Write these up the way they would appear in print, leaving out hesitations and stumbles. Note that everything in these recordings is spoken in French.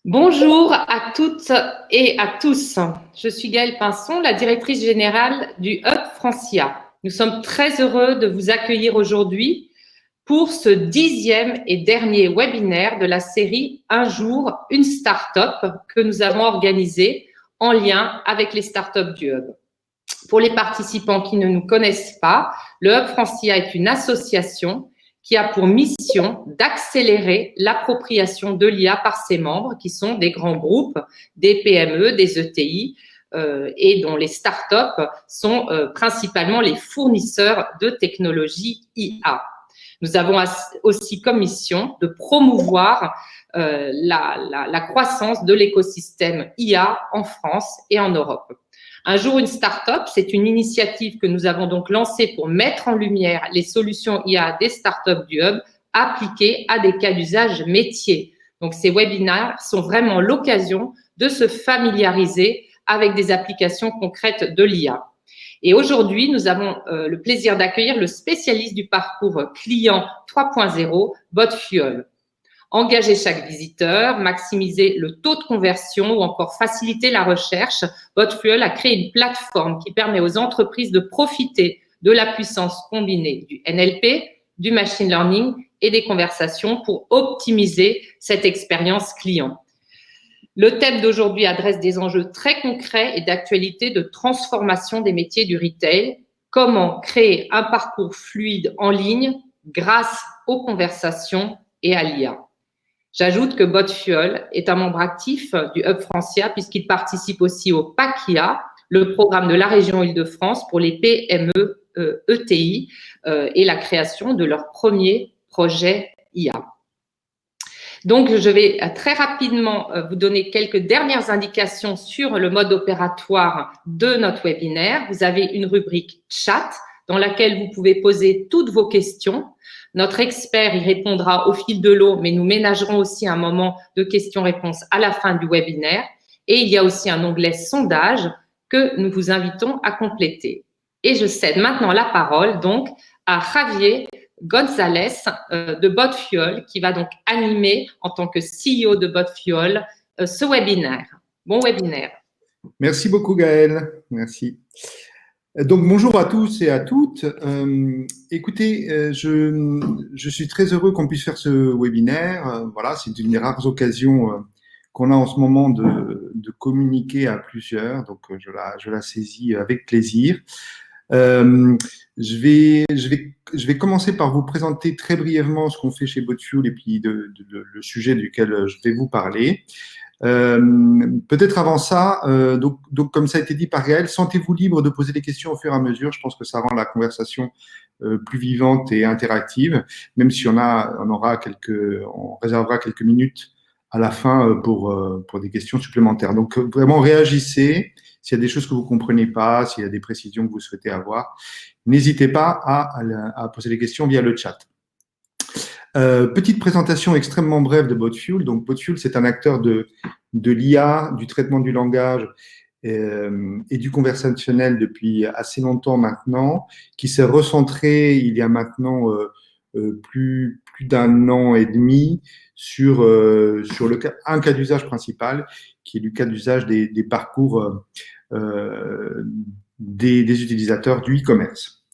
Bonjour à toutes et à tous. Je suis Gaëlle Pinson, la directrice générale du Hub Francia. Nous sommes très heureux de vous accueillir aujourd'hui pour ce 10e et dernier webinaire de la série Un jour, une start-up que nous avons organisé en lien avec les startups du Hub. Pour les participants qui ne nous connaissent pas, le Hub Francia est une association qui a pour mission d'accélérer l'appropriation de l'IA par ses membres, qui sont des grands groupes, des PME, des ETI, et dont les startups sont principalement les fournisseurs de technologies IA. Nous avons aussi comme mission de promouvoir la croissance de l'écosystème IA en France et en Europe. Un jour, une start-up, c'est une initiative que nous avons donc lancée pour mettre en lumière les solutions IA des startups du Hub appliquées à des cas d'usage métiers. Donc, ces webinaires sont vraiment l'occasion de se familiariser avec des applications concrètes de l'IA. Et aujourd'hui, nous avons le plaisir d'accueillir le spécialiste du parcours client 3.0, BotFuel. Engager chaque visiteur, maximiser le taux de conversion ou encore faciliter la recherche, BotFuel a créé une plateforme qui permet aux entreprises de profiter de la puissance combinée du NLP, du machine learning et des conversations pour optimiser cette expérience client. Le thème d'aujourd'hui adresse des enjeux très concrets et d'actualité de transformation des métiers du retail. Comment créer un parcours fluide en ligne grâce aux conversations et à l'IA. J'ajoute que BotFuel est un membre actif du Hub Francia puisqu'il participe aussi au PAC-IA, le programme de la région Île-de-France pour les PME ETI et la création de leur premier projet IA. Donc, je vais très rapidement vous donner quelques dernières indications sur le mode opératoire de notre webinaire. Vous avez une rubrique chat dans laquelle vous pouvez poser toutes vos questions. Notre expert y répondra au fil de l'eau, mais nous ménagerons aussi un moment de questions-réponses à la fin du webinaire. Et il y a aussi un onglet sondage que nous vous invitons à compléter. Et je cède maintenant la parole donc à Javier Gonzalez de BotFuel qui va donc animer en tant que CEO de BotFuel ce webinaire. Bon webinaire. Merci beaucoup Gaëlle, merci. Donc bonjour à tous et à toutes. Écoutez, je suis très heureux qu'on puisse faire ce webinaire. Voilà, c'est une des rares occasions qu'on a en ce moment de communiquer à plusieurs, donc je la saisis avec plaisir. Je vais commencer par vous présenter très brièvement ce qu'on fait chez BotFuel et puis le sujet duquel je vais vous parler. Peut-être avant ça, donc comme ça a été dit par Gaëlle, sentez-vous libre de poser des questions au fur et à mesure. Je pense que ça rend la conversation plus vivante et interactive, même si on réservera quelques minutes à la fin pour des questions supplémentaires. Donc vraiment réagissez. S'il y a des choses que vous comprenez pas, s'il y a des précisions que vous souhaitez avoir, n'hésitez pas à poser des questions via le chat. Petite présentation extrêmement brève de BotFuel. Donc, BotFuel, c'est un acteur de l'IA, du traitement du langage et du conversationnel depuis assez longtemps maintenant, qui s'est recentré il y a maintenant plus d'un an et demi sur un cas d'usage principal, qui est le cas d'usage des parcours des utilisateurs du e-commerce.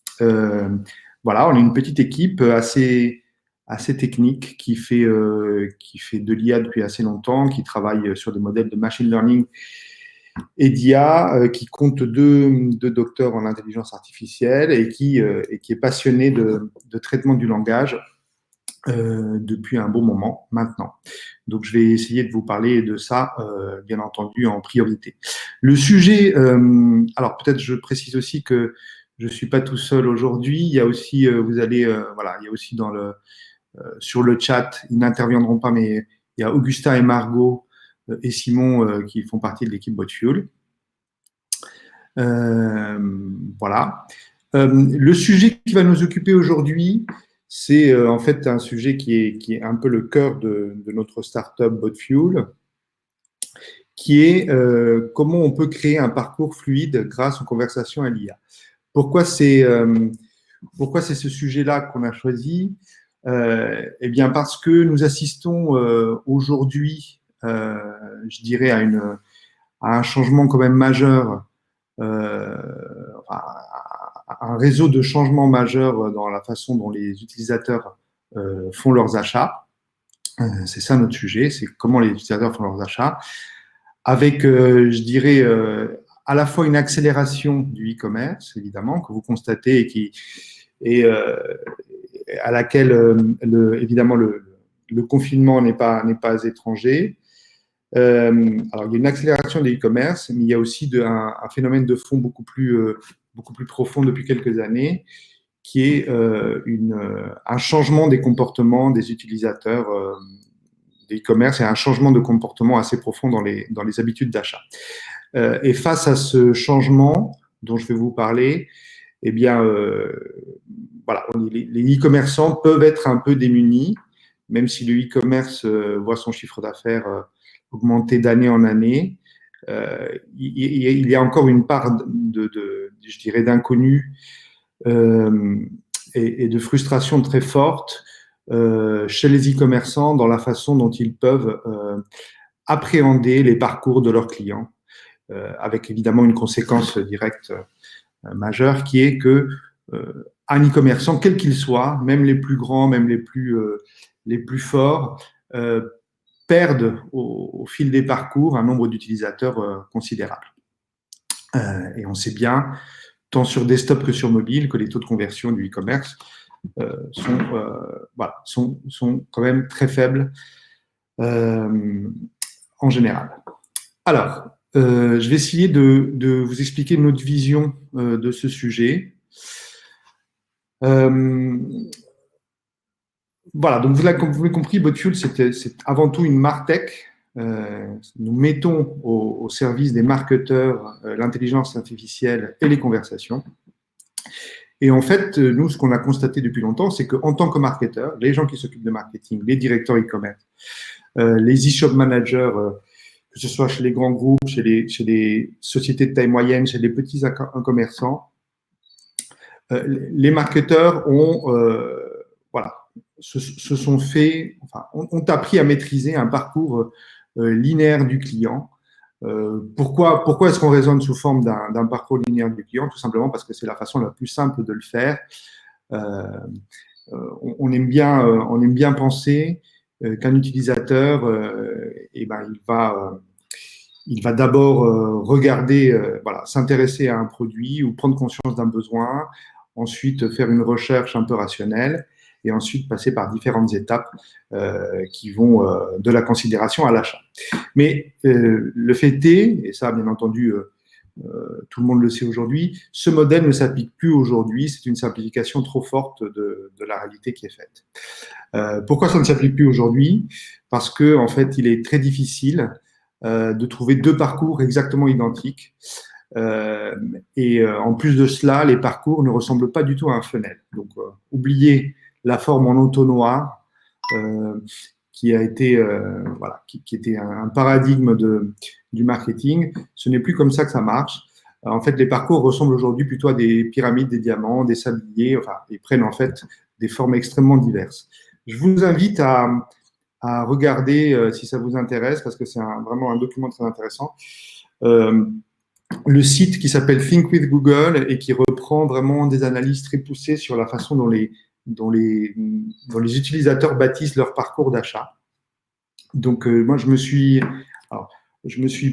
Voilà, on est une petite équipe assez technique qui fait de l'IA depuis assez longtemps, qui travaille sur des modèles de machine learning et d'IA, qui compte deux docteurs en intelligence artificielle et qui est passionné de traitement du langage depuis un bon moment maintenant. Donc, je vais essayer de vous parler de ça, bien entendu, en priorité. Le sujet, alors peut-être je précise aussi que je suis pas tout seul aujourd'hui. Il y a aussi, il y a aussi sur le chat, ils n'interviendront pas, mais il y a Augustin et Margot et Simon qui font partie de l'équipe BotFuel. Voilà. Le sujet qui va nous occuper aujourd'hui, c'est en fait un sujet qui est un peu le cœur de notre startup BotFuel, qui est comment on peut créer un parcours fluide grâce aux conversations à l'IA. Pourquoi c'est ce sujet-là qu'on a choisi? Eh bien, parce que nous assistons aujourd'hui je dirais, à un changement quand même majeur, un réseau de changements majeurs dans la façon dont les utilisateurs font leurs achats. C'est ça notre sujet, c'est comment les utilisateurs font leurs achats, avec, je dirais, à la fois une accélération du e-commerce, évidemment, que vous constatez et à laquelle, évidemment, le confinement n'est pas étranger. Alors, il y a une accélération des e-commerce, mais il y a aussi un phénomène de fond beaucoup plus profond depuis quelques années, qui est un changement des comportements des utilisateurs des e-commerce et un changement de comportement assez profond dans les habitudes d'achat. Et face à ce changement dont je vais vous parler, eh bien, voilà, les e-commerçants peuvent être un peu démunis, même si le e-commerce voit son chiffre d'affaires augmenter d'année en année. Il y a encore une part je dirais, d'inconnu et de frustration très forte chez les e-commerçants dans la façon dont ils peuvent appréhender les parcours de leurs clients, avec évidemment une conséquence directe majeure qui est que un e-commerçant, quel qu'il soit, même les plus grands, même les plus forts, perdent au fil des parcours un nombre d'utilisateurs considérable. Et on sait bien, tant sur desktop que sur mobile, que les taux de conversion du e-commerce sont quand même très faibles en général. Alors, je vais essayer de vous expliquer notre vision de ce sujet. Voilà, donc comme vous l'avez compris, Botfuel, c'est avant tout une martech. Nous mettons au service des marketeurs l'intelligence artificielle et les conversations. Et en fait, nous, ce qu'on a constaté depuis longtemps, c'est qu'en tant que marketeurs, les gens qui s'occupent de marketing, les directeurs e-commerce, les e-shop managers, que ce soit chez les grands groupes, chez les sociétés de taille moyenne, chez les petits commerçants, les marketeurs se sont fait, ont appris à maîtriser un parcours linéaire du client. Pourquoi est-ce qu'on raisonne sous forme d'un parcours linéaire du client? Tout simplement parce que c'est la façon la plus simple de le faire. On aime bien penser qu'un utilisateur, il va d'abord regarder, s'intéresser à un produit ou prendre conscience d'un besoin, ensuite faire une recherche un peu rationnelle et ensuite passer par différentes étapes qui vont de la considération à l'achat. Mais le fait est, et ça bien entendu tout le monde le sait aujourd'hui, ce modèle ne s'applique plus aujourd'hui, c'est une simplification trop forte de la réalité qui est faite. Pourquoi ça ne s'applique plus aujourd'hui? Parce que en fait, il est très difficile de trouver deux parcours exactement identiques. Et en plus de cela, les parcours ne ressemblent pas du tout à un funnel. Donc, oubliez la forme en entonnoir qui a été qui était un paradigme du marketing. Ce n'est plus comme ça que ça marche. En fait, les parcours ressemblent aujourd'hui plutôt à des pyramides, des diamants, des sabliers. Ils prennent en fait des formes extrêmement diverses. Je vous invite à regarder si ça vous intéresse, parce que c'est vraiment un document très intéressant. Le site qui s'appelle Think with Google et qui reprend vraiment des analyses très poussées sur la façon dont les utilisateurs bâtissent leur parcours d'achat. Donc, moi, je me suis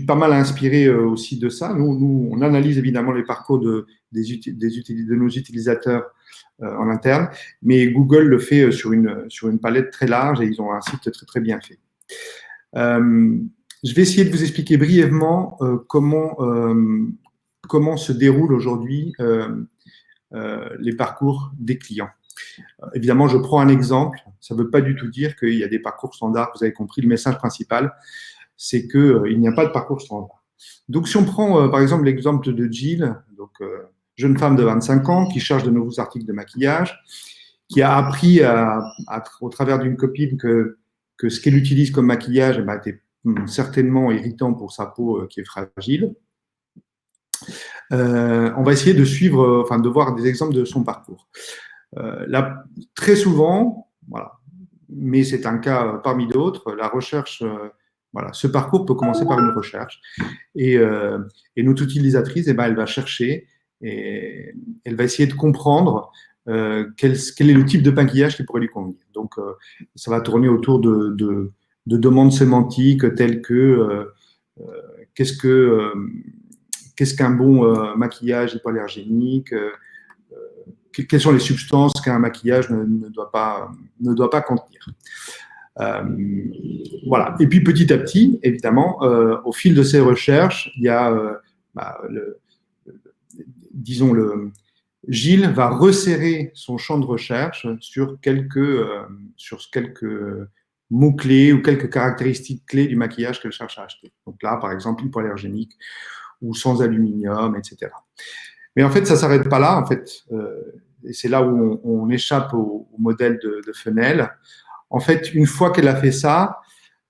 pas mal inspiré aussi de ça. Nous, on analyse évidemment les parcours de nos utilisateurs en interne, mais Google le fait sur une palette très large et ils ont un site très, très bien fait. Je vais essayer de vous expliquer brièvement comment se déroulent aujourd'hui les parcours des clients. Évidemment, je prends un exemple. Ça ne veut pas du tout dire qu'il y a des parcours standards. Vous avez compris, le message principal, c'est qu'il n'y a pas de parcours standard. Donc, si on prend par exemple l'exemple de Jill, donc jeune femme de 25 ans qui cherche de nouveaux articles de maquillage, qui a appris au travers d'une copine que ce qu'elle utilise comme maquillage était certainement irritant pour sa peau qui est fragile. On va essayer de suivre, de voir des exemples de son parcours. Là, très souvent, voilà, mais c'est un cas parmi d'autres, la recherche Voilà, ce parcours peut commencer par une recherche. Et notre utilisatrice, eh ben, elle va chercher et elle va essayer de comprendre quel est le type de maquillage qui pourrait lui convenir. Donc, ça va tourner autour de demandes sémantiques telles que qu'est-ce que qu'est-ce qu'un bon maquillage hypoallergénique, quelles sont les substances qu'un maquillage ne doit pas contenir. Voilà. Et puis petit à petit, évidemment, au fil de ces recherches, il y a, disons, Gilles va resserrer son champ de recherche sur quelques mots-clés ou quelques caractéristiques clés du maquillage qu'elle cherche à acheter. Donc là, par exemple, hypoallergénique ou sans aluminium, etc. Mais en fait, ça ne s'arrête pas là, en fait, et c'est là où on échappe au modèle de Fenel. En fait, une fois qu'elle a fait ça,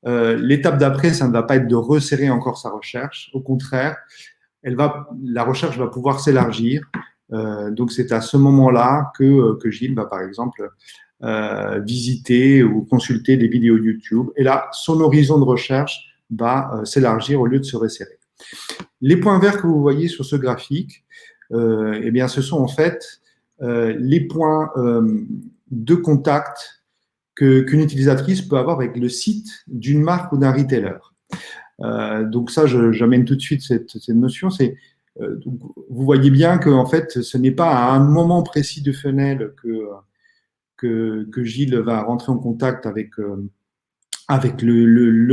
l'étape d'après, ça ne va pas être de resserrer encore sa recherche. Au contraire, la recherche va pouvoir s'élargir. Donc, c'est à ce moment-là que Gilles va, par exemple, visiter ou consulter des vidéos YouTube. Et là, son horizon de recherche va s'élargir au lieu de se resserrer. Les points verts que vous voyez sur ce graphique, eh bien, ce sont en fait les points de contact qu'une utilisatrice peut avoir avec le site d'une marque ou d'un retailer. Donc ça, j'amène tout de suite cette notion. Vous voyez bien que en fait, ce n'est pas à un moment précis de Fenel que Gilles va rentrer en contact avec le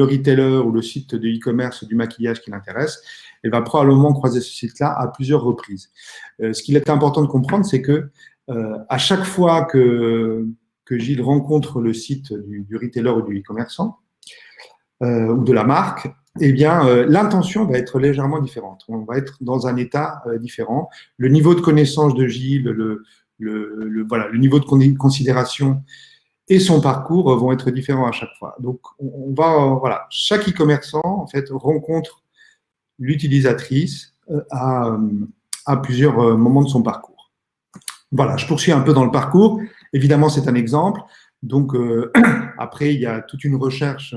retailer ou le site de e-commerce du maquillage qui l'intéresse. Elle va probablement croiser ce site-là à plusieurs reprises. Ce qu'il est important de comprendre, c'est que à chaque fois que Gilles rencontre le site du retailer ou du e-commerçant ou de la marque, eh bien, l'intention va être légèrement différente. On va être dans un état différent. Le niveau de connaissance de Gilles, le niveau de considération et son parcours vont être différents à chaque fois. Donc, chaque e-commerçant, en fait, rencontre l'utilisatrice à plusieurs moments de son parcours. Voilà, je poursuis un peu dans le parcours. Évidemment, c'est un exemple. Donc, après, il y a toute une recherche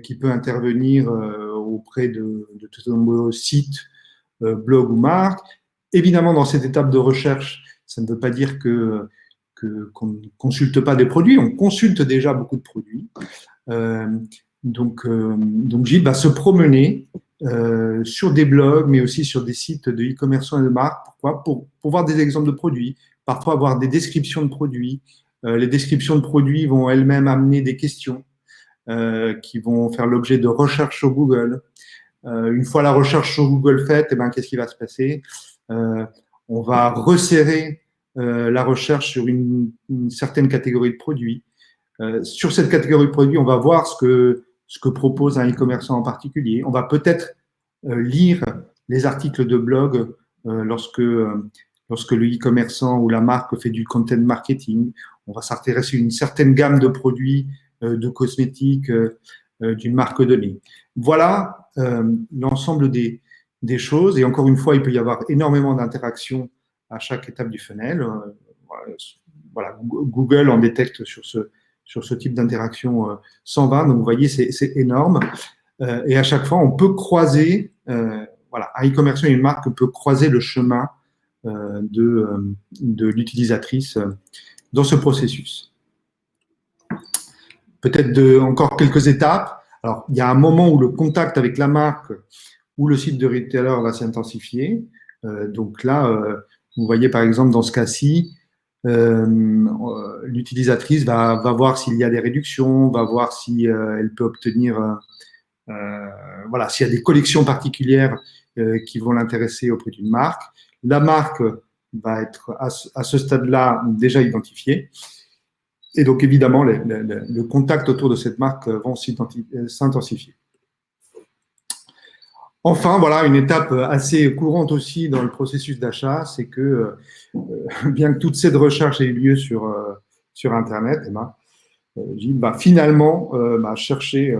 qui peut intervenir auprès de tout nombreux sites, blogs ou marques. Évidemment, dans cette étape de recherche, ça ne veut pas dire qu'on ne consulte pas des produits. On consulte déjà beaucoup de produits. Donc, Gilles va se promener sur des blogs, mais aussi sur des sites de e-commerçants et de marques. Pourquoi ? Pour voir des exemples de produits, parfois avoir des descriptions de produits. Les descriptions de produits vont elles-mêmes amener des questions qui vont faire l'objet de recherches sur Google. Une fois la recherche sur Google faite, eh ben, qu'est-ce qui va se passer ? On va resserrer la recherche sur une certaine catégorie de produits. Sur cette catégorie de produits, on va voir ce que propose un e-commerçant en particulier. On va peut-être lire les articles de blog lorsque le e-commerçant ou la marque fait du content marketing. On va s'intéresser à une certaine gamme de produits, de cosmétiques, d'une marque donnée. Voilà l'ensemble des choses. Et encore une fois, il peut y avoir énormément d'interactions à chaque étape du funnel. Voilà, Google en détecte sur ce type d'interaction 120. Donc, vous voyez, c'est énorme. Et à chaque fois, on peut croiser, un e-commerçant et une marque peut croiser le chemin de l'utilisatrice dans ce processus. Peut-être encore quelques étapes. Alors, il y a un moment où le contact avec la marque ou le site de retailer va s'intensifier. Donc là, vous voyez par exemple dans ce cas-ci, l'utilisatrice va voir s'il y a des réductions, va voir si elle peut obtenir, s'il y a des collections particulières qui vont l'intéresser auprès d'une marque. La marque va être à ce stade-là déjà identifiée. Et donc, évidemment, le contact autour de cette marque vont s'intensifier. Enfin, voilà, une étape assez courante aussi dans le processus d'achat, c'est que bien que toute cette recherche ait eu lieu sur Internet, Gilles va finalement chercher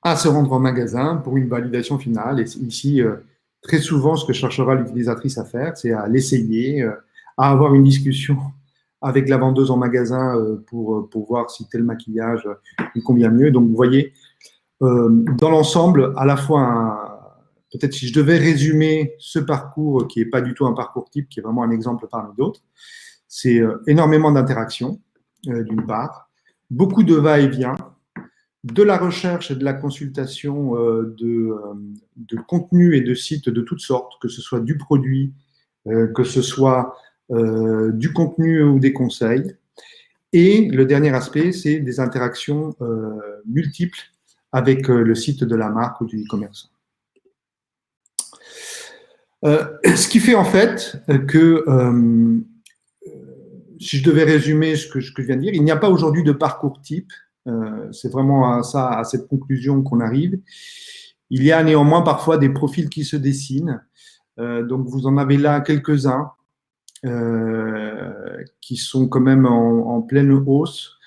à se rendre en magasin pour une validation finale. Et ici, très souvent, ce que cherchera l'utilisatrice à faire, c'est à l'essayer, à avoir une discussion avec la vendeuse en magasin pour voir si tel maquillage lui convient mieux. Donc, vous voyez, dans l'ensemble, à la fois, peut-être si je devais résumer ce parcours, qui n'est pas du tout un parcours type, qui est vraiment un exemple parmi d'autres, c'est énormément d'interactions, d'une part, beaucoup de va-et-vient, de la recherche et de la consultation de contenus et de sites de toutes sortes, que ce soit du produit, que ce soit du contenu ou des conseils. Et le dernier aspect, c'est des interactions multiples avec le site de la marque ou du e-commerce. Ce qui fait en fait que, si je devais résumer ce que je viens de dire, il n'y a pas aujourd'hui de parcours type. C'est vraiment à cette conclusion qu'on arrive. Il y a néanmoins parfois des profils qui se dessinent. Donc vous en avez là quelques-uns qui sont quand même en pleine hausse.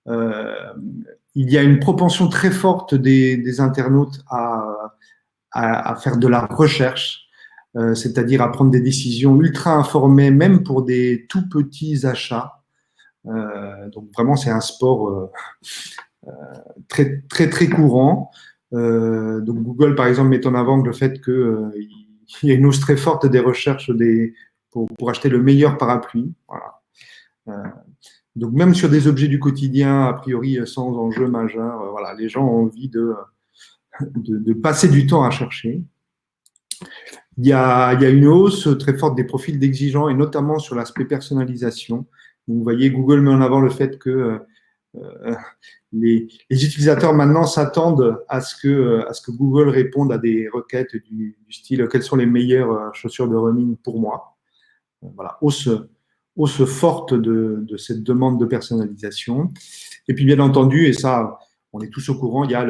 Il y a une propension très forte des internautes à faire de la recherche, c'est-à-dire à prendre des décisions ultra informées, même pour des tout petits achats. Donc vraiment, c'est un sport très, très, très courant. Donc Google, par exemple, met en avant le fait qu'il y a une hausse très forte des recherches pour acheter le meilleur parapluie. Voilà. Donc même sur des objets du quotidien, a priori sans enjeu majeur, voilà, les gens ont envie de passer du temps à chercher. Il y a une hausse très forte des profils d'exigeants et notamment sur l'aspect personnalisation. Donc, vous voyez, Google met en avant le fait que les utilisateurs maintenant s'attendent à ce que Google réponde à des requêtes du style quelles sont les meilleures chaussures de running pour moi. Voilà, hausse forte de cette demande de personnalisation. Et puis bien entendu, et ça, on est tous au courant, il y a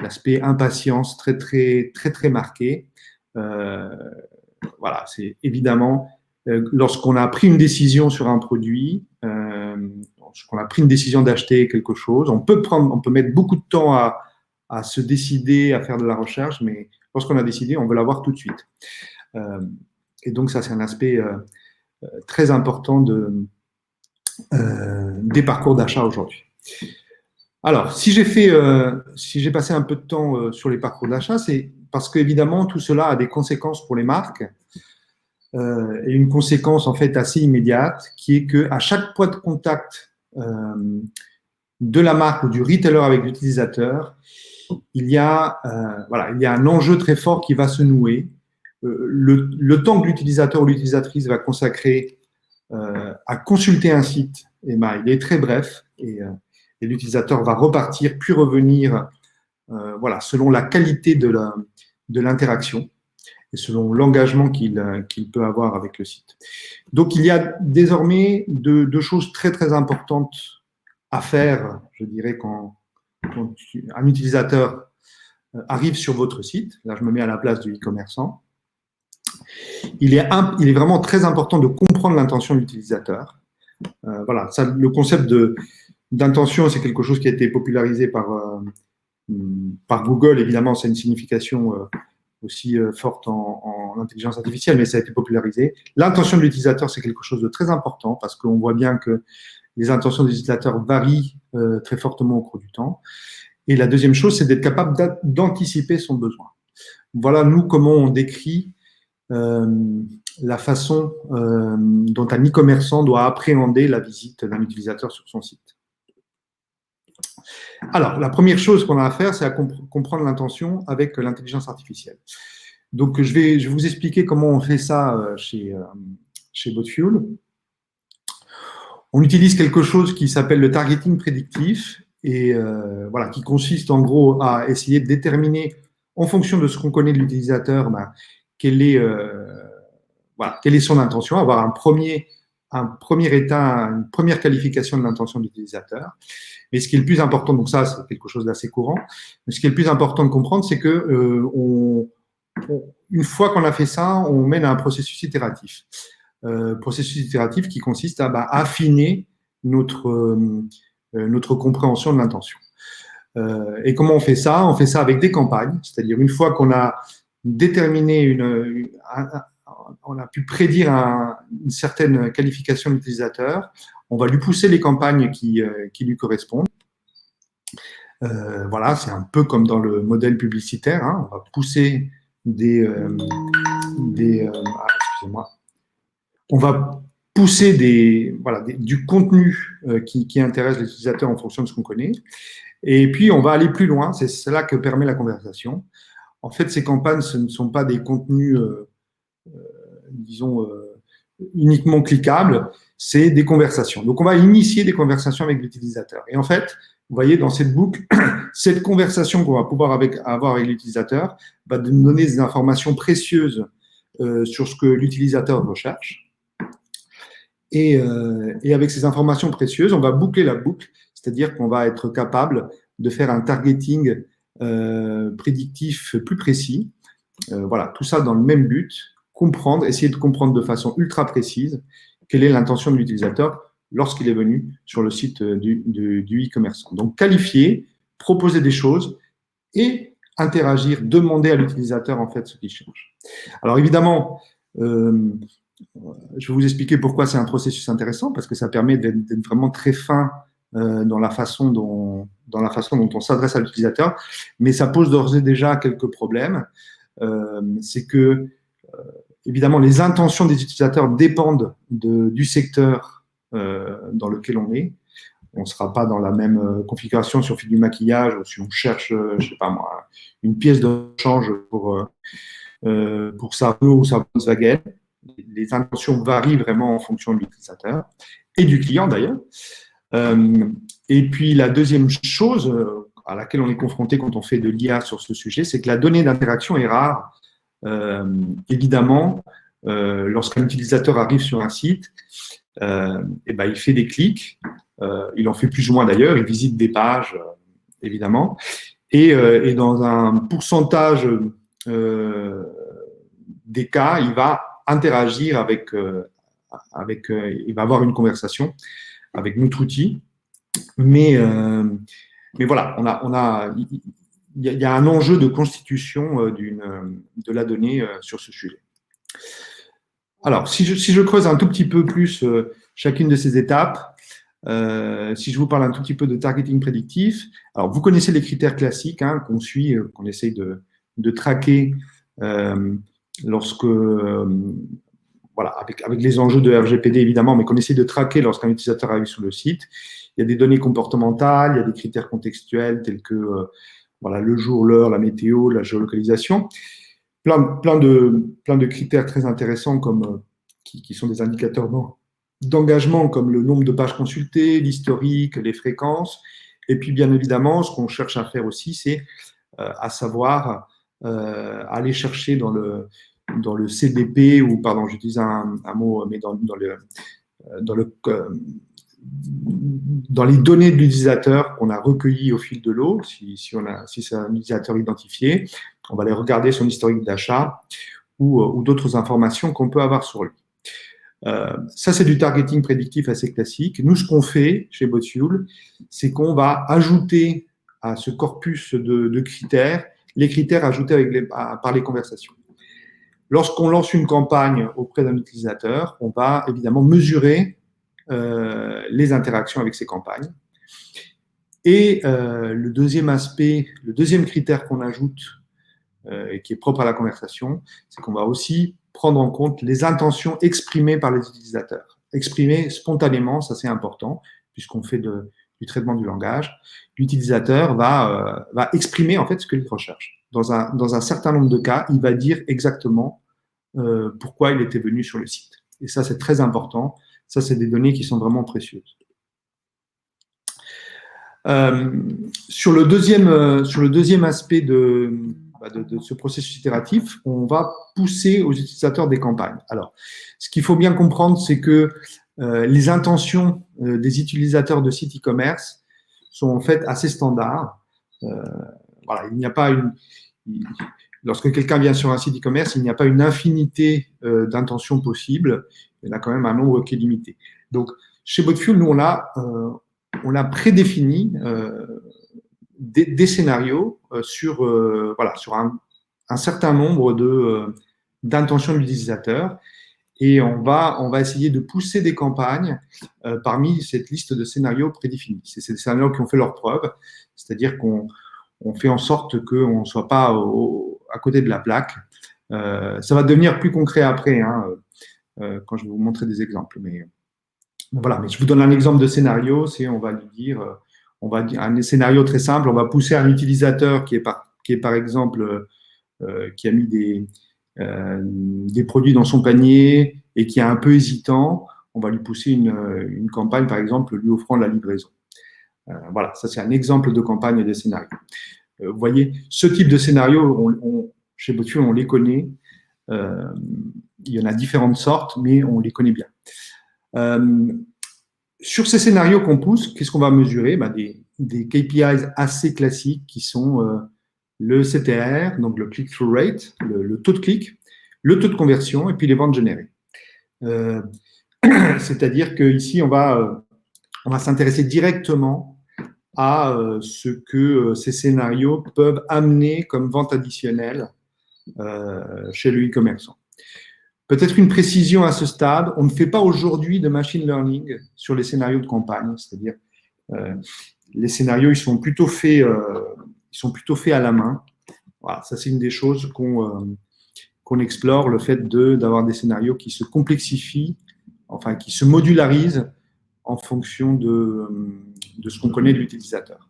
l'aspect impatience très très très très marqué. Voilà, c'est évidemment lorsqu'on a pris une décision sur un produit, lorsqu'on a pris une décision d'acheter quelque chose, on peut mettre beaucoup de temps à se décider, à faire de la recherche, mais lorsqu'on a décidé, on veut l'avoir tout de suite. Et donc ça, c'est un aspect très important des parcours d'achat aujourd'hui. Alors, si j'ai passé un peu de temps sur les parcours d'achat, c'est parce qu'évidemment, tout cela a des conséquences pour les marques et une conséquence en fait assez immédiate, qui est qu'à chaque point de contact de la marque ou du retailer avec l'utilisateur, il y a un enjeu très fort qui va se nouer. Le temps que l'utilisateur ou l'utilisatrice va consacrer à consulter un site, il est très bref et l'utilisateur va repartir puis revenir selon la qualité de l'interaction et selon l'engagement qu'il peut avoir avec le site. Donc, il y a désormais deux choses très, très importantes à faire, je dirais, quand un utilisateur arrive sur votre site. Là, je me mets à la place du e-commerçant. Il est vraiment très important de comprendre l'intention de l'utilisateur. Le concept d'intention, c'est quelque chose qui a été popularisé par Google. Évidemment, c'est une signification aussi forte en intelligence artificielle, mais ça a été popularisé. L'intention de l'utilisateur, c'est quelque chose de très important parce qu'on voit bien que les intentions des utilisateurs varient très fortement au cours du temps. Et la deuxième chose, c'est d'être capable d'anticiper son besoin. Voilà, nous, comment on décrit la façon dont un e-commerçant doit appréhender la visite d'un utilisateur sur son site. Alors, la première chose qu'on a à faire, c'est à comprendre l'intention avec l'intelligence artificielle. Donc, je vais vous expliquer comment on fait ça chez Botfuel. On utilise quelque chose qui s'appelle le targeting prédictif et qui consiste en gros à essayer de déterminer, en fonction de ce qu'on connaît de l'utilisateur, quelle est son intention, avoir un premier état, une première qualification de l'intention de l'utilisateur. Mais ce qui est le plus important, donc ça, c'est quelque chose d'assez courant, mais ce qui est le plus important de comprendre, c'est que une fois qu'on a fait ça, on mène à un processus itératif. Processus itératif qui consiste à affiner notre compréhension de l'intention. Et comment on fait ça? On fait ça avec des campagnes, c'est-à-dire une fois qu'on a déterminé on a pu prédire une certaine qualification de l'utilisateur, on va lui pousser les campagnes qui lui correspondent. Voilà, c'est un peu comme dans le modèle publicitaire, hein. On va pousser excusez-moi, on va pousser du contenu qui intéresse l'utilisateur en fonction de ce qu'on connaît. Et puis, on va aller plus loin. C'est cela que permet la conversation. En fait, ces campagnes, ce ne sont pas des contenus, disons, uniquement cliquables, c'est des conversations. Donc, on va initier des conversations avec l'utilisateur. Et en fait, vous voyez, dans cette boucle, cette conversation qu'on va pouvoir avoir avec l'utilisateur va nous donner des informations précieuses sur ce que l'utilisateur recherche. Et avec ces informations précieuses, on va boucler la boucle, c'est-à-dire qu'on va être capable de faire un targeting prédictif plus précis. Voilà, tout ça dans le même but, essayer de comprendre de façon ultra précise quelle est l'intention de l'utilisateur lorsqu'il est venu sur le site du e-commerçant. Donc, qualifier, proposer des choses et interagir, demander à l'utilisateur en fait ce qu'il cherche. Alors évidemment, je vais vous expliquer pourquoi c'est un processus intéressant, parce que ça permet d'être vraiment très fin dans la façon dont on s'adresse à l'utilisateur, mais ça pose d'ores et déjà quelques problèmes. C'est que, évidemment, les intentions des utilisateurs dépendent du secteur dans lequel on est. On ne sera pas dans la même configuration si on fait du maquillage ou si on cherche, je sais pas moi, une pièce de change pour sa Renault ou sa Volkswagen. Les intentions varient vraiment en fonction de l'utilisateur et du client d'ailleurs. Et puis la deuxième chose à laquelle on est confronté quand on fait de l'IA sur ce sujet, c'est que la donnée d'interaction est rare. Évidemment, lorsqu'un utilisateur arrive sur un site, il fait des clics, il en fait plus ou moins d'ailleurs, il visite des pages, évidemment, et dans un pourcentage des cas, il va interagir il va avoir une conversation avec notre outil, mais voilà, il y a un enjeu de constitution de la donnée sur ce sujet. Alors, si je creuse un tout petit peu plus chacune de ces étapes, si je vous parle un tout petit peu de targeting prédictif, alors vous connaissez les critères classiques qu'on suit, qu'on essaye de traquer voilà, avec les enjeux de RGPD évidemment, mais qu'on essaie de traquer lorsqu'un utilisateur arrive sur le site. Il y a des données comportementales, il y a des critères contextuels tels que voilà, le jour, l'heure, la météo, la géolocalisation. Plein de critères très intéressants qui sont des indicateurs d'engagement comme le nombre de pages consultées, l'historique, les fréquences. Et puis, bien évidemment, ce qu'on cherche à faire aussi, c'est à savoir aller chercher dans le CDP, ou pardon, j'utilise un mot, mais dans les données de l'utilisateur qu'on a recueillies au fil de l'eau, si c'est un utilisateur identifié, on va aller regarder son historique d'achat ou d'autres informations qu'on peut avoir sur lui. Ça, c'est du targeting prédictif assez classique. Nous, ce qu'on fait chez BotFuel, c'est qu'on va ajouter à ce corpus de critères les critères ajoutés par les conversations. Lorsqu'on lance une campagne auprès d'un utilisateur, on va évidemment mesurer les interactions avec ces campagnes. Et le deuxième critère qu'on ajoute et qui est propre à la conversation, c'est qu'on va aussi prendre en compte les intentions exprimées par les utilisateurs. Exprimées spontanément, ça c'est important, puisqu'on fait du traitement du langage. L'utilisateur va exprimer en fait ce qu'il recherche. Dans un certain nombre de cas, il va dire exactement pourquoi il était venu sur le site. Et ça, c'est très important. Ça, c'est des données qui sont vraiment précieuses. Sur le deuxième aspect de ce processus itératif, on va pousser aux utilisateurs des campagnes. Alors, ce qu'il faut bien comprendre, c'est que les intentions des utilisateurs de sites e-commerce sont en fait assez standards. Voilà, il n'y a pas lorsque quelqu'un vient sur un site e-commerce, il n'y a pas une infinité d'intentions possibles. Il y en a quand même un nombre qui est limité. Donc, chez BotFuel, nous, on a prédéfini des scénarios sur un certain nombre d'intentions de l'utilisateur. et on va essayer de pousser des campagnes parmi cette liste de scénarios prédéfinis. C'est des scénarios qui ont fait leurs preuves, c'est-à-dire qu'on fait en sorte qu'on ne soit pas à côté de la plaque. Ça va devenir plus concret après, hein, quand je vais vous montrer des exemples. Mais voilà, mais je vous donne un exemple de scénario, on va lui dire, un scénario très simple, on va pousser un utilisateur qui est par exemple, qui a mis des produits dans son panier et qui est un peu hésitant, on va lui pousser une campagne, par exemple, lui offrant la livraison. Voilà, ça c'est un exemple de campagne et de scénario. Vous voyez, ce type de scénario, chez Botvul, on les connaît. Il y en a différentes sortes, mais on les connaît bien. Sur ces scénarios qu'on pousse, qu'est-ce qu'on va mesurer? Des KPIs assez classiques qui sont le CTR, donc le click-through rate, le taux de clic, le taux de conversion et puis les ventes générées. C'est-à-dire qu'ici, on va s'intéresser directement à ce que ces scénarios peuvent amener comme vente additionnelle chez le e-commerçant. Peut-être une précision à ce stade, on ne fait pas aujourd'hui de machine learning sur les scénarios de campagne, c'est-à-dire les scénarios ils sont plutôt faits à la main. Voilà, ça c'est une des choses qu'on explore, le fait d'avoir des scénarios qui se complexifient, enfin qui se modularisent en fonction de ce qu'on connaît de l'utilisateur.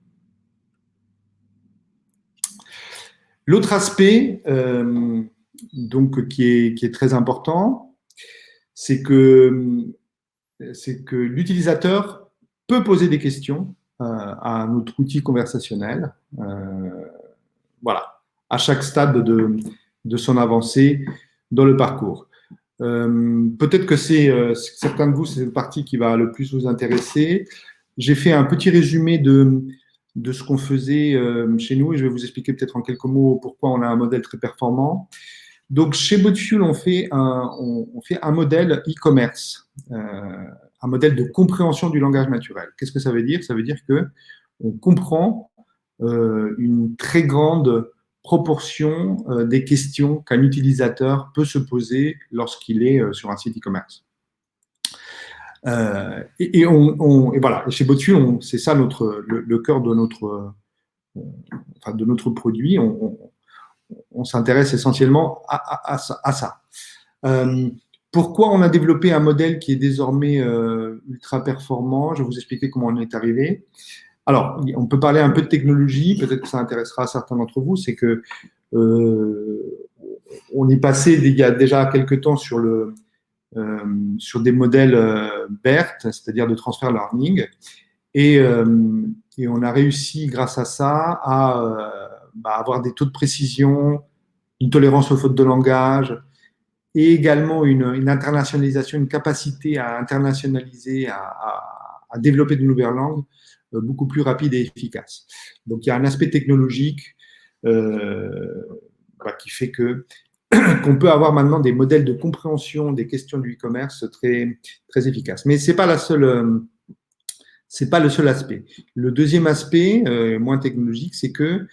L'autre aspect donc, qui est très important, c'est que l'utilisateur peut poser des questions à notre outil conversationnel, voilà, à chaque stade de son avancée dans le parcours. Peut-être que certains de vous, c'est une partie qui va le plus vous intéresser. J'ai fait un petit résumé de ce qu'on faisait chez nous et je vais vous expliquer peut-être en quelques mots pourquoi on a un modèle très performant. Donc, chez Botvul, on fait un modèle e-commerce, un modèle de compréhension du langage naturel. Qu'est-ce que ça veut dire? Ça veut dire qu'on comprend une très grande proportion des questions qu'un utilisateur peut se poser lorsqu'il est sur un site e-commerce. Et voilà, et chez Botvul, c'est ça le cœur de notre produit. On s'intéresse essentiellement à ça. Pourquoi on a développé un modèle qui est désormais ultra performant? Je vais vous expliquer comment on est arrivé. Alors, on peut parler un peu de technologie, peut-être que ça intéressera certains d'entre vous, c'est que on est passé il y a déjà quelques temps sur des modèles BERT, c'est-à-dire de transfer learning, et on a réussi grâce à ça à avoir des taux de précision, une tolérance aux fautes de langage et également une internationalisation, une capacité à internationaliser, à développer de nouvelles langues beaucoup plus rapide et efficace. Donc, il y a un aspect technologique qui fait qu'on peut avoir maintenant des modèles de compréhension des questions du e-commerce très, très efficaces. Mais ce n'est pas le seul aspect. Le deuxième aspect, moins technologique, c'est que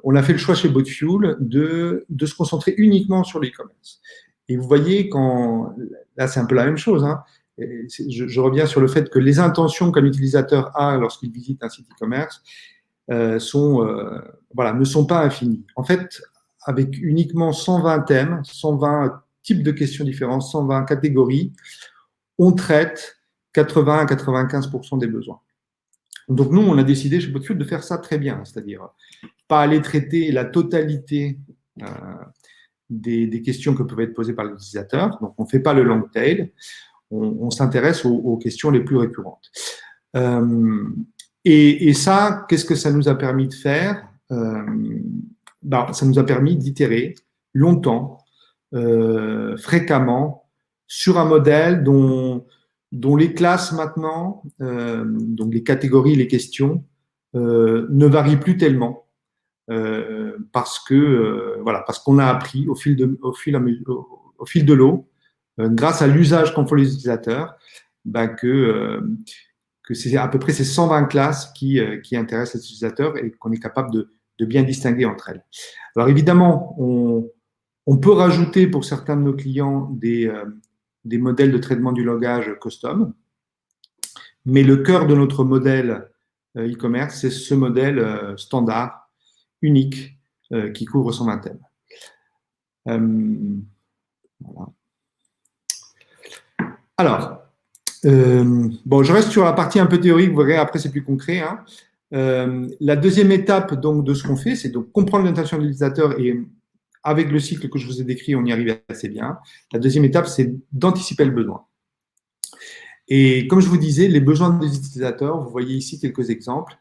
on a fait le choix chez Botvul de se concentrer uniquement sur l'e-commerce. Et vous voyez, là, c'est un peu la même chose, hein. Je reviens sur le fait que les intentions qu'un utilisateur a lorsqu'il visite un site e-commerce ne sont pas infinies. En fait, avec uniquement 120 thèmes, 120 types de questions différentes, 120 catégories, on traite 80 à 95% des besoins. Donc nous, on a décidé chez Botvul de faire ça très bien, c'est-à-dire pas aller traiter la totalité des questions que peuvent être posées par l'utilisateur. Donc on ne fait pas le long tail. On s'intéresse aux questions les plus récurrentes. Et ça, qu'est-ce que ça nous a permis de faire? Ça nous a permis d'itérer longtemps, fréquemment, sur un modèle dont les classes maintenant, donc les catégories, les questions, ne varient plus tellement. Parce qu'on a appris au fil de l'eau, grâce à l'usage qu'en font les utilisateurs, que c'est à peu près ces 120 classes qui intéressent les utilisateurs et qu'on est capable de bien distinguer entre elles. Alors évidemment, on peut rajouter pour certains de nos clients des des modèles de traitement du langage custom. Mais le cœur de notre modèle e-commerce, c'est ce modèle standard, unique, qui couvre 120 thèmes. Voilà. Alors, bon, je reste sur la partie un peu théorique, vous verrez, après c'est plus concret. Hein. La deuxième étape donc, de ce qu'on fait, c'est de comprendre l'intention de l'utilisateur et avec le cycle que je vous ai décrit, on y arrive assez bien. La deuxième étape, c'est d'anticiper le besoin. Et comme je vous disais, les besoins des utilisateurs, vous voyez ici quelques exemples,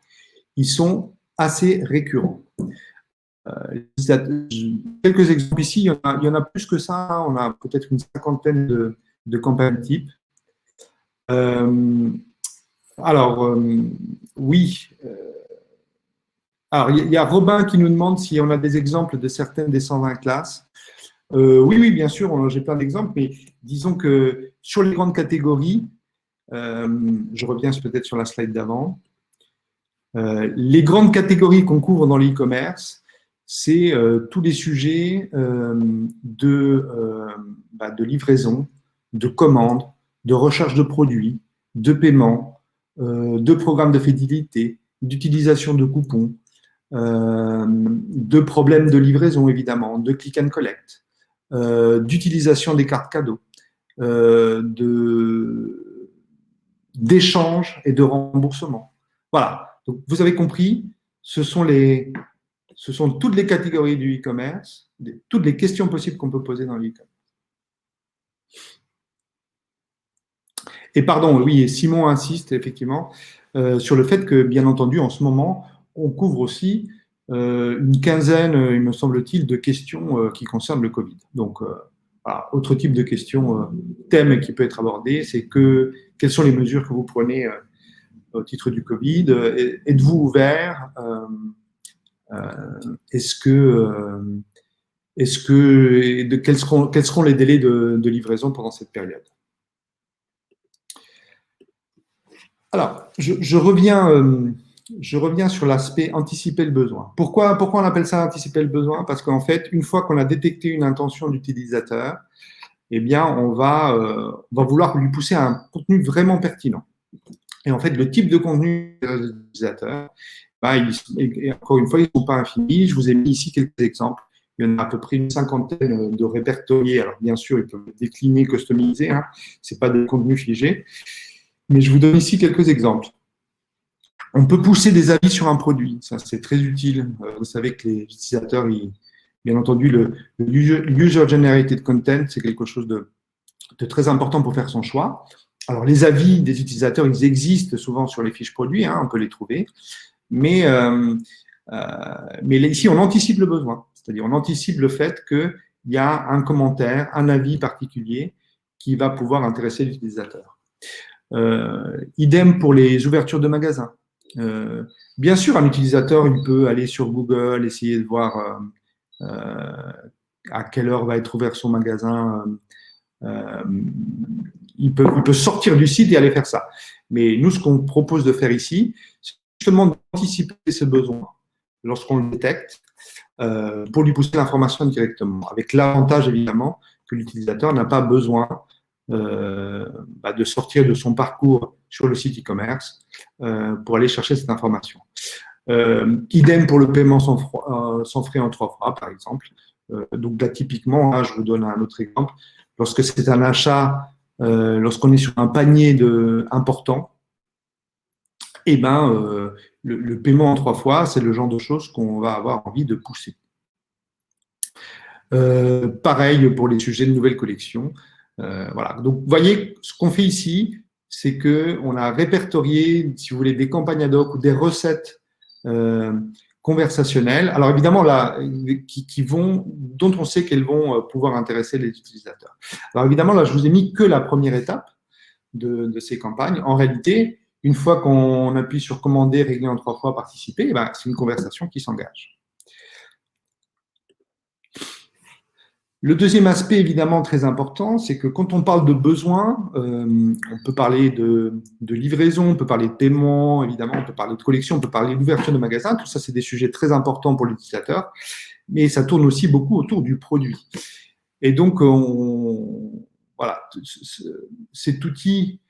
ils sont assez récurrents. Quelques exemples ici, il y en a plus que ça, on a peut-être une cinquantaine de campagnes types. Oui. Alors, il y a Robin qui nous demande si on a des exemples de certaines des 120 classes. Oui, bien sûr, j'ai plein d'exemples, mais disons que sur les grandes catégories, je reviens peut-être sur la slide d'avant, les grandes catégories qu'on couvre dans l'e-commerce, c'est tous les sujets de livraison, de commande, de recherche de produits, de paiement, de programmes de fidélité, d'utilisation de coupons, de problèmes de livraison évidemment, de click and collect, d'utilisation des cartes cadeaux, d'échange et de remboursement. Voilà, donc vous avez compris, ce sont toutes les catégories du e-commerce, toutes les questions possibles qu'on peut poser dans l'e-commerce. Et pardon, oui, et Simon insiste effectivement sur le fait que, bien entendu, en ce moment, on couvre aussi une quinzaine, il me semble-t-il, de questions qui concernent le Covid. Donc, voilà, autre type de questions, thème qui peut être abordé, c'est quelles sont les mesures que vous prenez au titre du Covid? Êtes-vous ouvert? Quels seront les délais de livraison pendant cette période? Alors, je reviens sur l'aspect anticiper le besoin. Pourquoi on appelle ça anticiper le besoin? Parce qu'en fait, une fois qu'on a détecté une intention d'utilisateur, eh bien, on va vouloir lui pousser un contenu vraiment pertinent. Et en fait, le type de contenu des utilisateurs, encore une fois, ils ne sont pas infinis. Je vous ai mis ici quelques exemples. Il y en a à peu près une cinquantaine de répertoriés. Alors, bien sûr, ils peuvent décliner, customiser. Hein. Ce n'est pas des contenus figés. Mais je vous donne ici quelques exemples. On peut pousser des avis sur un produit. Ça, c'est très utile. Vous savez que les utilisateurs, bien entendu, le user-generated content, c'est quelque chose de très important pour faire son choix. Alors, les avis des utilisateurs, ils existent souvent sur les fiches produits, hein, on peut les trouver. Mais ici, on anticipe le besoin. C'est-à-dire, on anticipe le fait qu'il y a un commentaire, un avis particulier qui va pouvoir intéresser l'utilisateur. Idem pour les ouvertures de magasins. Bien sûr, un utilisateur, il peut aller sur Google, essayer de voir à quelle heure va être ouvert son magasin. Il peut sortir du site et aller faire ça. Mais nous, ce qu'on propose de faire ici, c'est justement d'anticiper ce besoin lorsqu'on le détecte pour lui pousser l'information directement. Avec l'avantage, évidemment, que l'utilisateur n'a pas besoin de sortir de son parcours sur le site e-commerce pour aller chercher cette information. Idem pour le paiement sans frais en 3 fois, par exemple. Donc là, typiquement, là, je vous donne un autre exemple. Lorsque c'est un achat, lorsqu'on est sur un panier important, le paiement en 3 fois, c'est le genre de choses qu'on va avoir envie de pousser. Pareil pour les sujets de nouvelles collections. Voilà. Donc, vous voyez, ce qu'on fait ici, c'est qu'on a répertorié, si vous voulez, des campagnes ad hoc ou des recettes conversationnelles. Alors, évidemment, là, dont on sait qu'elles vont pouvoir intéresser les utilisateurs. Alors, évidemment, là, je vous ai mis que la première étape de ces campagnes. En réalité, une fois qu'on appuie sur commander, régler en 3 fois, participer, c'est une conversation qui s'engage. Le deuxième aspect, évidemment, très important, c'est que quand on parle de besoins, on peut parler de livraison, on peut parler de paiement, évidemment, on peut parler de collection, on peut parler d'ouverture de magasin. Tout ça, c'est des sujets très importants pour l'utilisateur, mais ça tourne aussi beaucoup autour du produit. Et donc, voilà, cet outil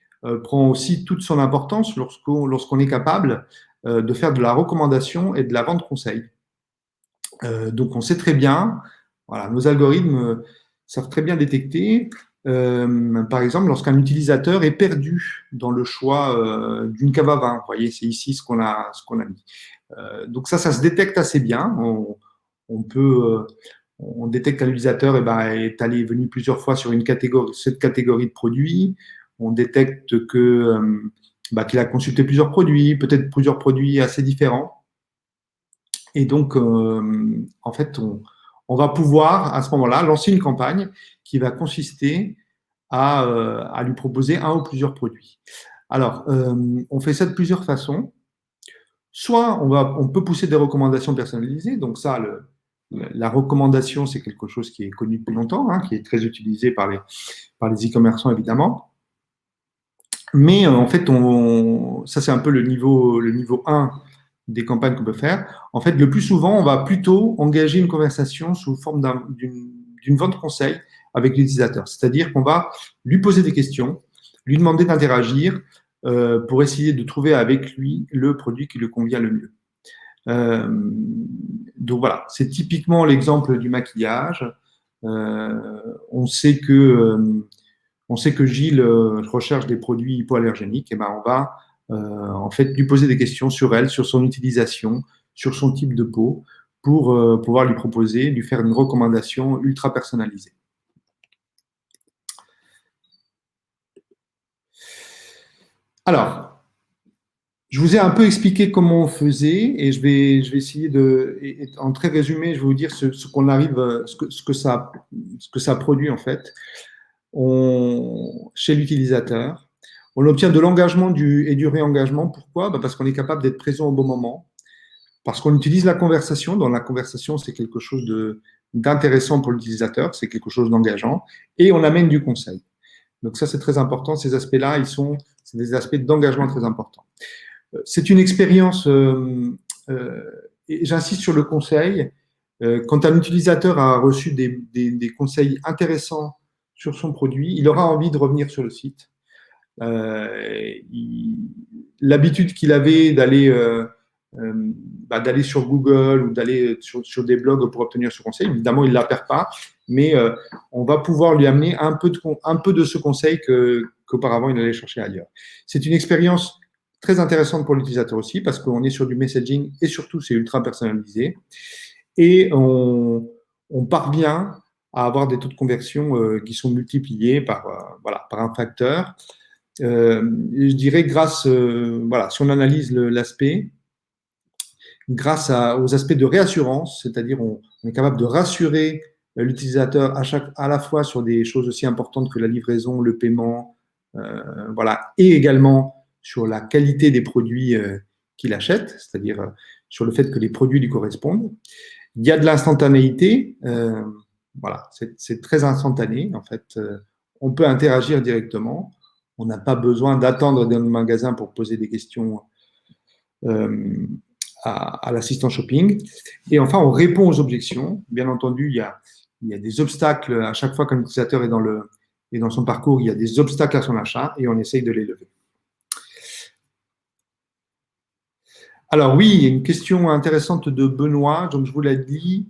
prend aussi toute son importance lorsqu'on est capable de faire de la recommandation et de la vente conseil. Donc, on sait très bien, voilà, nos algorithmes savent très bien détecter, par exemple, lorsqu'un utilisateur est perdu dans le choix d'une cave à vin. Vous voyez, c'est ici ce qu'on a mis. Donc ça se détecte assez bien. On détecte qu'un utilisateur est venu plusieurs fois sur cette catégorie de produits. On détecte qu'il a consulté plusieurs produits, peut-être plusieurs produits assez différents. Et donc, en fait, on va pouvoir, à ce moment-là, lancer une campagne qui va consister à lui proposer un ou plusieurs produits. Alors, on fait ça de plusieurs façons. Soit on peut pousser des recommandations personnalisées. Donc ça, la recommandation, c'est quelque chose qui est connu depuis longtemps, qui est très utilisé par les e-commerçants, évidemment. Mais en fait, ça, c'est un peu le niveau 1 des campagnes qu'on peut faire. En fait, le plus souvent, on va plutôt engager une conversation sous forme d'une vente conseil avec l'utilisateur. C'est-à-dire qu'on va lui poser des questions, lui demander d'interagir pour essayer de trouver avec lui le produit qui lui convient le mieux. Donc voilà, c'est typiquement l'exemple du maquillage. On sait que Gilles recherche des produits hypoallergéniques. Et ben on va en fait lui poser des questions sur elle, sur son utilisation, sur son type de peau, pour pouvoir lui proposer, lui faire une recommandation ultra personnalisée. Alors, je vous ai un peu expliqué comment on faisait et je vais essayer en très résumé, je vais vous dire ce que ça produit en fait chez l'utilisateur. On obtient de l'engagement et du réengagement. Pourquoi ? Parce qu'on est capable d'être présent au bon moment, parce qu'on utilise la conversation. Dans la conversation, c'est quelque chose d'intéressant pour l'utilisateur, c'est quelque chose d'engageant, et on amène du conseil. Donc ça, c'est très important. Ces aspects-là, c'est des aspects d'engagement très importants. C'est une expérience, et j'insiste sur le conseil. Quand un utilisateur a reçu des conseils intéressants sur son produit, il aura envie de revenir sur le site. L'habitude qu'il avait d'aller sur Google ou d'aller sur des blogs pour obtenir ce conseil, évidemment, il ne la perd pas, mais on va pouvoir lui amener un peu de ce conseil qu'auparavant il allait chercher ailleurs. C'est une expérience très intéressante pour l'utilisateur aussi, parce qu'on est sur du messaging et surtout, c'est ultra personnalisé. Et on parvient à avoir des taux de conversion qui sont multipliés par un facteur. Je dirais si on analyse l'aspect, grâce aux aspects de réassurance, c'est-à-dire on est capable de rassurer l'utilisateur à la fois sur des choses aussi importantes que la livraison, le paiement, et également sur la qualité des produits qu'il achète, c'est-à-dire sur le fait que les produits lui correspondent. Il y a de l'instantanéité, c'est très instantané en fait. On peut interagir directement. On n'a pas besoin d'attendre dans le magasin pour poser des questions à l'assistant shopping. Et enfin, on répond aux objections. Bien entendu, il y a des obstacles à chaque fois qu'un utilisateur est dans son parcours. Il y a des obstacles à son achat et on essaye de les lever. Alors oui, il y a une question intéressante de Benoît, donc je vous l'ai dit.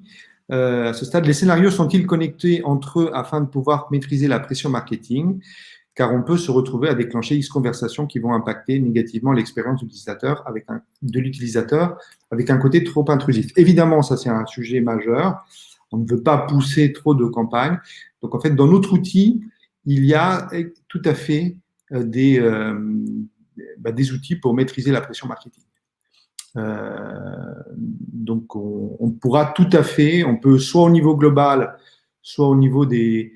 À ce stade, les scénarios sont-ils connectés entre eux afin de pouvoir maîtriser la pression marketing ? Car on peut se retrouver à déclencher X conversations qui vont impacter négativement l'expérience de l'utilisateur avec un côté trop intrusif. Évidemment, ça c'est un sujet majeur. On ne veut pas pousser trop de campagnes. Donc en fait, dans notre outil, il y a tout à fait des outils pour maîtriser la pression marketing. Donc on pourra tout à fait, on peut soit au niveau global, soit au niveau des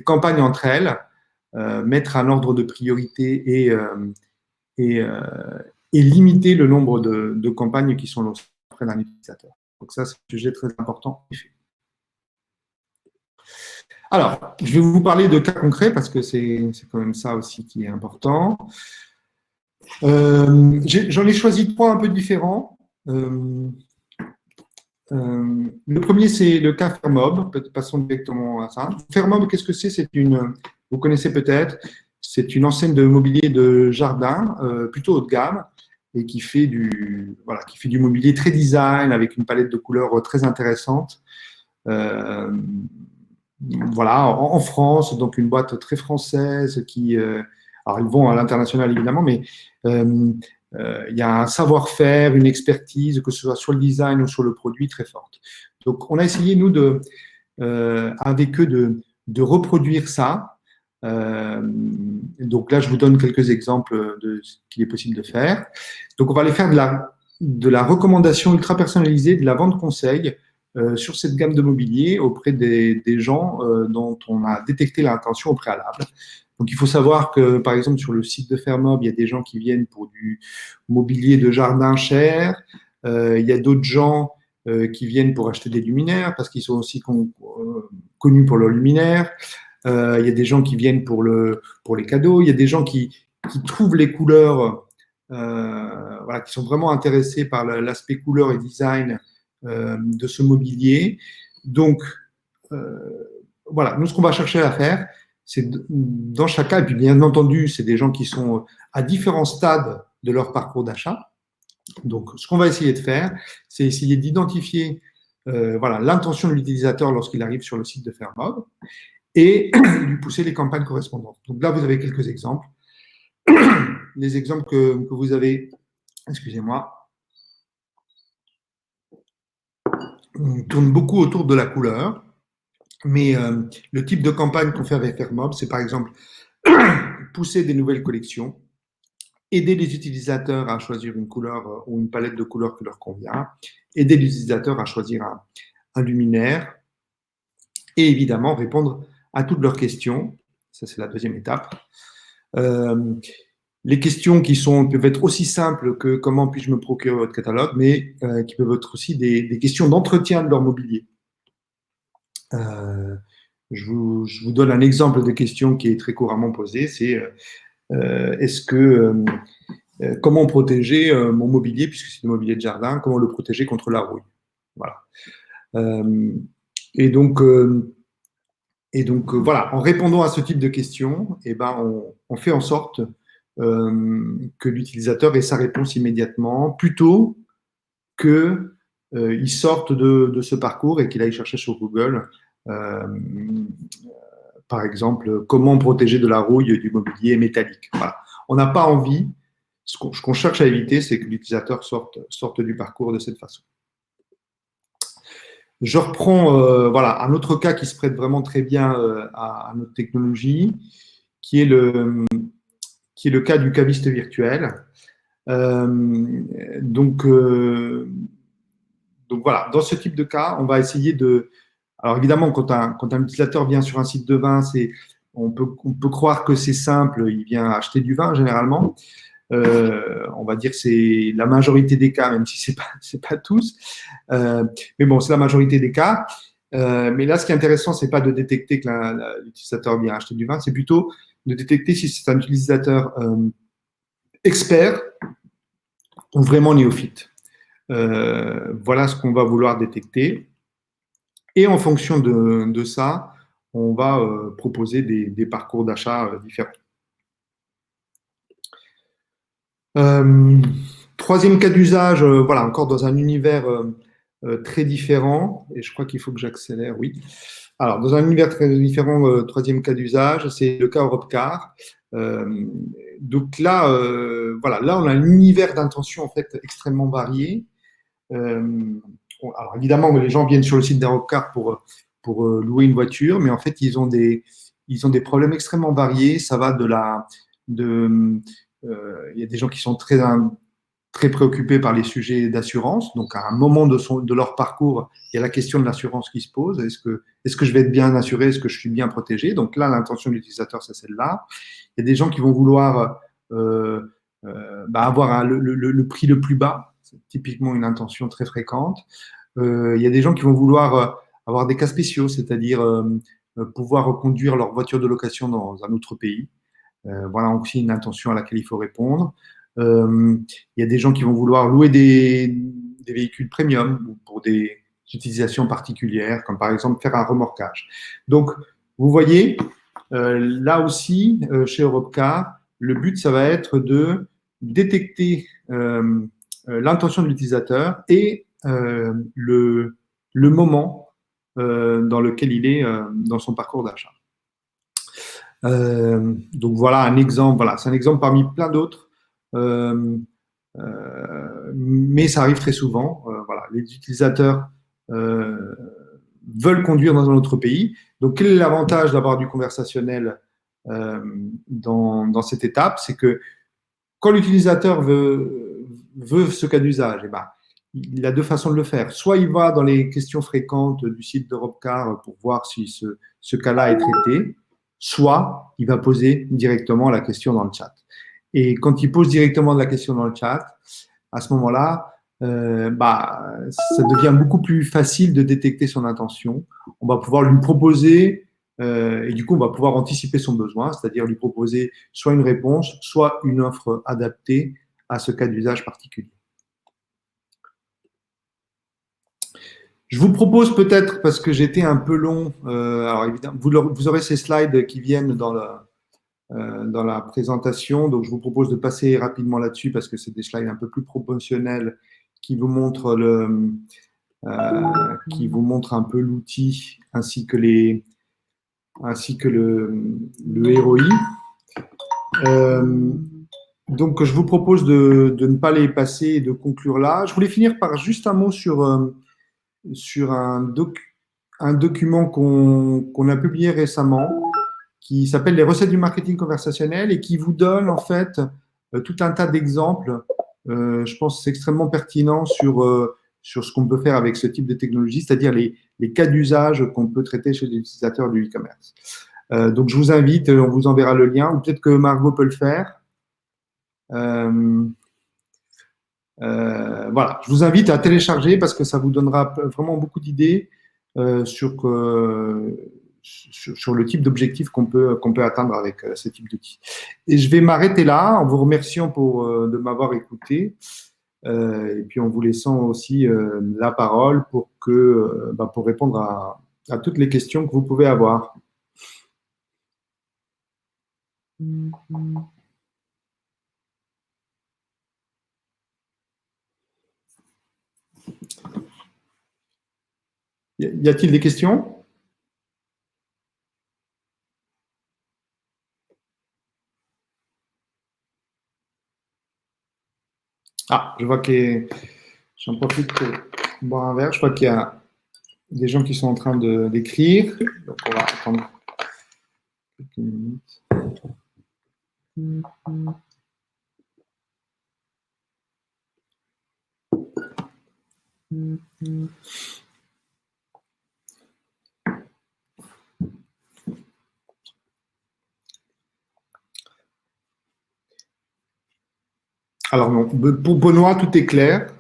campagnes entre elles, mettre un ordre de priorité et limiter le nombre de campagnes qui sont lancées auprès d'un utilisateur. Donc ça, c'est un sujet très important. Alors, je vais vous parler de cas concrets parce que c'est quand même ça aussi qui est important. J'en ai choisi 3 un peu différents. Le premier, c'est le cas Fermob. Passons directement à ça. Fermob, qu'est-ce que c'est? Vous connaissez peut-être, c'est une enseigne de mobilier de jardin, plutôt haut de gamme, et qui fait du mobilier très design, avec une palette de couleurs très intéressante. Euh, voilà, en France, donc une boîte très française alors ils vont à l'international évidemment, mais euh, il y a un savoir-faire, une expertise, que ce soit sur le design ou sur le produit, très forte. Donc on a essayé, nous, avec eux, de reproduire ça. Donc là, je vous donne quelques exemples de ce qu'il est possible de faire. Donc on va aller faire de la recommandation ultra personnalisée, de la vente conseil sur cette gamme de mobilier auprès des gens dont on a détecté l'intention au préalable. Donc, il faut savoir que, par exemple, sur le site de Fermob, il y a des gens qui viennent pour du mobilier de jardin cher. Il y a d'autres gens qui viennent pour acheter des luminaires parce qu'ils sont aussi connus pour leurs luminaires. Il y a des gens qui viennent pour les cadeaux. Il y a des gens qui trouvent les couleurs, voilà, qui sont vraiment intéressés par l'aspect couleur et design de ce mobilier. Donc, voilà, nous, ce qu'on va chercher à faire, c'est dans chaque cas, et puis bien entendu, c'est des gens qui sont à différents stades de leur parcours d'achat. Donc, ce qu'on va essayer de faire, c'est essayer d'identifier voilà, l'intention de l'utilisateur lorsqu'il arrive sur le site de Fermob et lui pousser les campagnes correspondantes. Donc là, vous avez quelques exemples. Les exemples que vous avez, excusez-moi, tournent beaucoup autour de la couleur. Mais le type de campagne qu'on fait avec Fermob, c'est par exemple pousser des nouvelles collections, aider les utilisateurs à choisir une couleur ou une palette de couleurs qui leur convient, aider les utilisateurs à choisir un luminaire et évidemment répondre à toutes leurs questions. Ça, c'est la deuxième étape. Les questions peuvent être aussi simples que comment puis-je me procurer votre catalogue, mais qui peuvent être aussi des questions d'entretien de leur mobilier. Je vous donne un exemple de question qui est très couramment posée, c'est comment protéger mon mobilier, puisque c'est du mobilier de jardin, comment le protéger contre la rouille. Voilà. Et donc, voilà, en répondant à ce type de questions, eh ben, on fait en sorte que l'utilisateur ait sa réponse immédiatement, plutôt qu'il sorte de ce parcours et qu'il aille chercher sur Google par exemple, comment protéger de la rouille du mobilier métallique. Voilà. On n'a pas envie, ce qu'on cherche à éviter, c'est que l'utilisateur sorte du parcours de cette façon. Je reprends voilà, un autre cas qui se prête vraiment très bien à notre technologie, qui est le cas du caviste virtuel. Donc voilà, dans ce type de cas, on va essayer de… Alors évidemment, quand un utilisateur vient sur un site de vin, on peut croire que c'est simple, il vient acheter du vin généralement. On va dire que c'est la majorité des cas, même si c'est pas tous. Mais bon, c'est la majorité des cas. Mais là, ce qui est intéressant, c'est pas de détecter que l'utilisateur vient acheter du vin, c'est plutôt de détecter si c'est un utilisateur expert ou vraiment néophyte. Voilà ce qu'on va vouloir détecter. Et en fonction de ça, on va proposer des parcours d'achat différents. Troisième cas d'usage, voilà, encore dans un univers très différent, et je crois qu'il faut que j'accélère, oui. Alors, dans un univers très différent, troisième cas d'usage, c'est le cas Europcar. Donc là, voilà, là, on a un univers d'intention en fait extrêmement varié. Alors évidemment, les gens viennent sur le site d'Europcar pour louer une voiture, mais en fait, ils ont des problèmes extrêmement variés. Ça va il y a des gens qui sont très préoccupés par les sujets d'assurance. Donc, à un moment de leur parcours, il y a la question de l'assurance qui se pose. Est-ce que je vais être bien assuré? Est-ce que je suis bien protégé? Donc là, l'intention de l'utilisateur, c'est celle-là. Il y a des gens qui vont vouloir avoir le prix le plus bas. C'est typiquement une intention très fréquente. Il y a des gens qui vont vouloir avoir des cas spéciaux, c'est-à-dire pouvoir reconduire leur voiture de location dans un autre pays. Voilà aussi une intention à laquelle il faut répondre. Il y a des gens qui vont vouloir louer des véhicules premium pour des utilisations particulières, comme par exemple faire un remorquage. Donc, vous voyez, là aussi, chez Europcar, le but, ça va être de détecter l'intention de l'utilisateur et le moment dans lequel il est dans son parcours d'achat. Donc voilà un exemple, voilà, c'est un exemple parmi plein d'autres, mais ça arrive très souvent. Voilà, les utilisateurs veulent conduire dans un autre pays. Donc quel est l'avantage d'avoir du conversationnel dans cette étape? C'est que quand l'utilisateur veut ce cas d'usage, eh ben, il a deux façons de le faire. Soit il va dans les questions fréquentes du site d'Europcar pour voir si ce cas-là est traité, soit il va poser directement la question dans le chat. Et quand il pose directement la question dans le chat, à ce moment-là, ça devient beaucoup plus facile de détecter son intention. On va pouvoir lui proposer, et du coup, on va pouvoir anticiper son besoin, c'est-à-dire lui proposer soit une réponse, soit une offre adaptée à ce cas d'usage particulier. Je vous propose peut-être, parce que j'étais un peu long, alors évidemment, vous aurez ces slides qui viennent dans la présentation, donc je vous propose de passer rapidement là-dessus parce que c'est des slides un peu plus promotionnels qui vous montrent un peu l'outil ainsi que le ROI. Donc je vous propose de ne pas les passer et de conclure là. Je voulais finir par juste un mot sur un document qu'on a publié récemment qui s'appelle les recettes du marketing conversationnel et qui vous donne en fait tout un tas d'exemples. Je pense que c'est extrêmement pertinent sur ce qu'on peut faire avec ce type de technologie, c'est-à-dire les cas d'usage qu'on peut traiter chez les utilisateurs du e-commerce. Donc je vous invite, on vous enverra le lien, ou peut-être que Margot peut le faire. Voilà, je vous invite à télécharger parce que ça vous donnera vraiment beaucoup d'idées sur le type d'objectif qu'on peut atteindre avec ce type d'outils. Et je vais m'arrêter là en vous remerciant de m'avoir écouté et puis en vous laissant aussi la parole pour répondre à toutes les questions que vous pouvez avoir. Y a-t-il des questions? Ah, je vois j'en profite pour boire un verre. Je vois qu'il y a des gens qui sont en train d'écrire. Donc, on va attendre quelques minutes. Alors non, pour Benoît, tout est clair.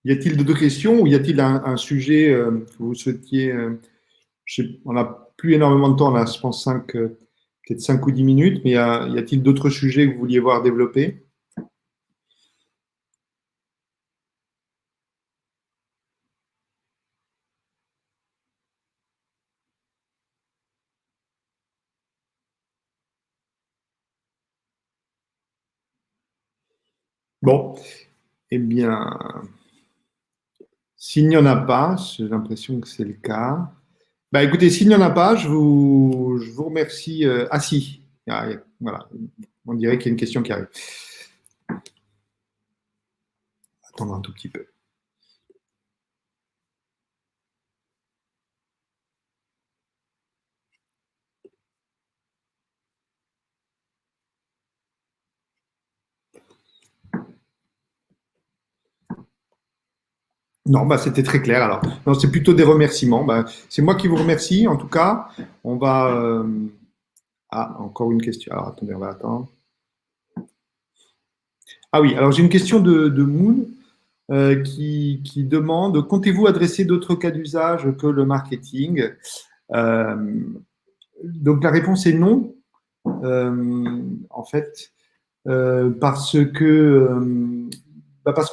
Y a-t-il d'autres questions ou y a-t-il un sujet que vous souhaitiez on n'a plus énormément de temps, on a, je pense, peut-être 5 ou 10 minutes, mais y a-t-il d'autres sujets que vous vouliez voir développés? Bon, eh bien, s'il n'y en a pas, j'ai l'impression que c'est le cas. Bah, écoutez, s'il n'y en a pas, je vous remercie. Ah si, voilà, on dirait qu'il y a une question qui arrive. Attendre un tout petit peu. Non, c'était très clair alors. Non, c'est plutôt des remerciements. C'est moi qui vous remercie. En tout cas, on va. Ah, encore une question. Alors attendez, on va attendre. Ah oui, alors j'ai une question de Moon qui demande comptez-vous adresser d'autres cas d'usage que le marketing? Donc la réponse est non. en fait, parce que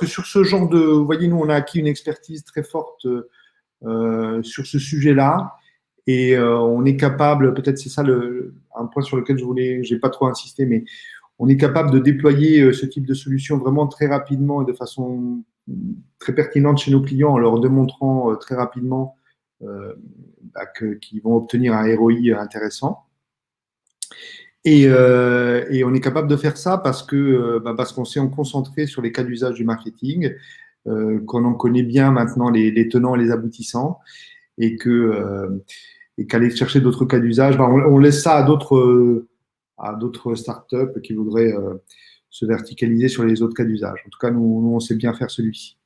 sur ce genre de, vous voyez, nous on a acquis une expertise très forte sur ce sujet-là. Et on est capable, peut-être c'est ça un point sur lequel j'ai pas trop insisté, mais on est capable de déployer ce type de solution vraiment très rapidement et de façon très pertinente chez nos clients en leur démontrant très rapidement qu'ils vont obtenir un ROI intéressant. Et on est capable de faire ça parce qu'on s'est concentré sur les cas d'usage du marketing, qu'on en connaît bien maintenant les tenants et les aboutissants, et qu'aller chercher d'autres cas d'usage, on laisse ça à d'autres startups qui voudraient se verticaliser sur les autres cas d'usage. En tout cas, nous on sait bien faire celui-ci.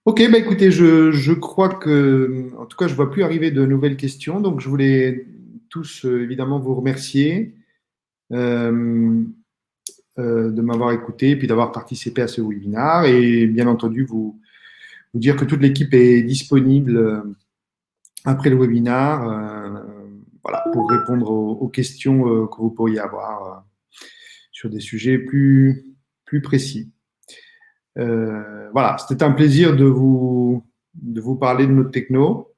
Ok, bah écoutez, je crois que, en tout cas, je vois plus arriver de nouvelles questions, donc je voulais tous évidemment vous remercier euh, de m'avoir écouté et puis d'avoir participé à ce webinaire, et bien entendu vous dire que toute l'équipe est disponible après le webinaire, voilà, pour répondre aux questions que vous pourriez avoir sur des sujets plus précis. Voilà, c'était un plaisir de vous parler de notre techno,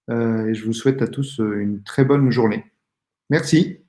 et je vous souhaite à tous une très bonne journée. Merci.